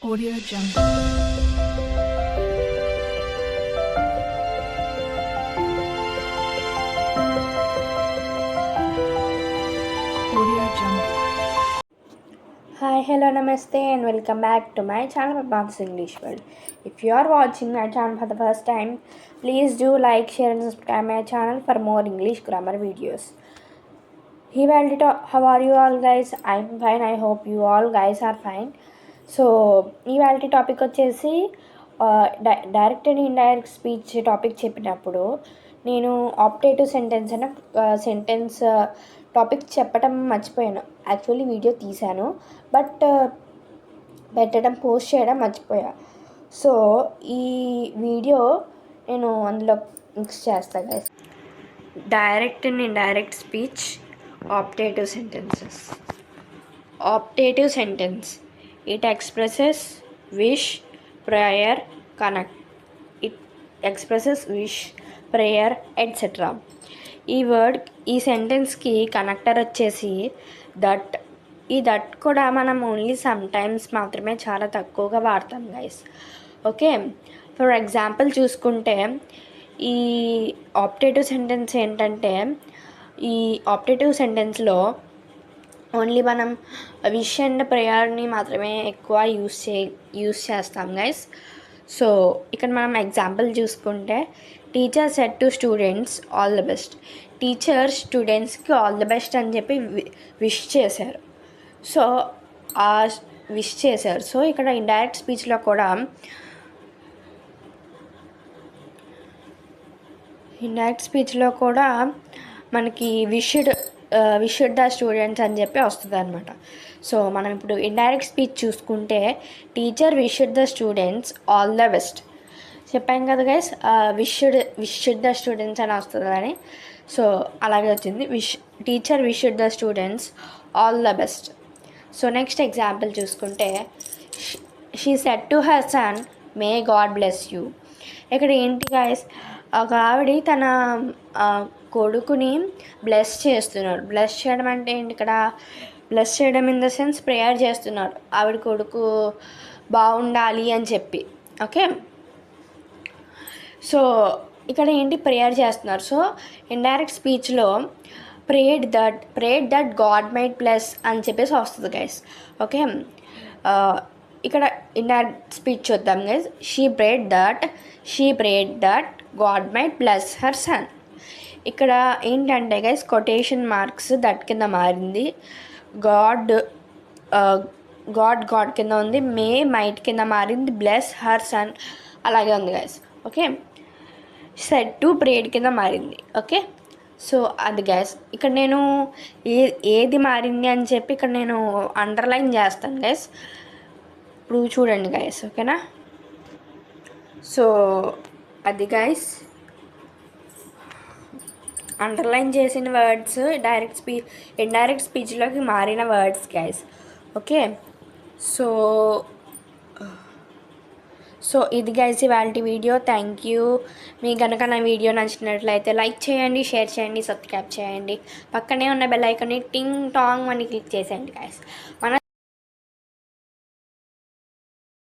Audio Jungle. Audio Jungle. Hi, hello, namaste, and welcome back to my channel, Bab's English World. If you are watching my channel for the first time, please do like, share, and subscribe my channel for more English grammar videos. Hey, how are you all, guys? I'm fine. I hope you all guys are fine. So ఇవాళ topic వచ్చేసి direct and indirect speech topic చెప్పినప్పుడు నేను optative sentence అనే sentence topic చెప్పడం మర్చిపోయాను. Actually video తీశాను, but post చేయడం మర్చిపోయా. సో ఈ వీడియో నేను అందులో మిక్స్ చేస్తాను guys. Direct and indirect speech optative sentences. Optative sentence, it expresses wish, prayer, connect. It expresses wish, prayer, etc. ఈ సెంటెన్స్కి కనెక్టర్ వచ్చేసి దట్. ఈ దట్ కూడా మనం ఓన్లీ సమ్ టైమ్స్ మాత్రమే చాలా తక్కువగా వాడతాం గైస్. ఓకే, ఫర్ ఎగ్జాంపుల్ చూసుకుంటే ఈ ఆప్టేటివ్ సెంటెన్స్ ఏంటంటే, ఈ ఆప్టేటివ్ సెంటెన్స్లో ఓన్లీ మనం విష్ అండ్ ప్రేయర్ని మాత్రమే ఎక్కువ యూస్ చేస్తాం గైస్. సో ఇక్కడ మనం ఎగ్జాంపుల్ చూసుకుంటే, teacher said to students all the best. Teacher స్టూడెంట్స్కి ఆల్ ద బెస్ట్ అని చెప్పి విష్ చేశారు. సో ఆ విష్ చేశారు. సో ఇక్కడ ఇండైరెక్ట్ స్పీచ్లో కూడా మనకి విష్డ్ ద స్టూడెంట్స్ అని చెప్పి వస్తుంది అనమాట. సో మనం ఇప్పుడు ఇండైరెక్ట్ స్పీచ్ చూసుకుంటే, teacher wished the students all the best చెప్పాం కదా గైస్. విష్డ్ ద స్టూడెంట్స్ అని వస్తుందని. సో అలాగే వచ్చింది, teacher wished the students all the best. So next example చూసుకుంటే, she said to her son may God bless you. ఇక్కడ ఏంటి guys, ఒక ఆవిడ తన కొడుకుని బ్లెస్ చేస్తున్నారు. బ్లెస్ చేయడం అంటే ఏంటి, ఇక్కడ బ్లెస్ చేయడం ఇన్ ద సెన్స్ ప్రేయర్ చేస్తున్నారు ఆవిడ కొడుకు బాగుండాలి అని చెప్పి. ఓకే, సో ఇక్కడ ఏంటి, ప్రేయర్ చేస్తున్నారు. సో ఇండైరెక్ట్ స్పీచ్లో prayed that God might bless అని చెప్పేసి వస్తుంది గైస్. ఓకే, ఇక్కడ ఇండైరెక్ట్ స్పీచ్ చూద్దాం guys. She prayed that God might bless her son. ఇక్కడ ఏంటంటే గైస్, కొటేషన్ మార్క్స్ దట్ కింద మారింది, గాడ్ కింద ఉంది, మే మైట్ కింద మారింది, బ్లెస్ హర్ సన్ అలాగే ఉంది గైస్. ఓకే, సెడ్ టు ప్రేడ్ కింద మారింది. ఓకే, సో అది గైస్. ఇక్కడ నేను ఏది మారింది అని చెప్పి ఇక్కడ నేను అండర్లైన్ చేస్తాను గైస్. ఇప్పుడు చూడండి గైస్, ఓకేనా. సో అది గైస్, అండర్లైన్ చేసిన వర్డ్స్ ఇండైరెక్ట్ స్పీచ్లోకి మారిన వర్డ్స్ గైస్. ఓకే, సో ఇది గైస్ ఇవాళ వీడియో. Thank you. మీకు కనుక నా వీడియో నచ్చినట్లయితే లైక్ చేయండి, షేర్ చేయండి, సబ్స్క్రైబ్ చేయండి. పక్కనే ఉన్న బెల్ ఐకాన్ని టింగ్ టాంగ్ అని క్లిక్ చేసేయండి గైస్. మన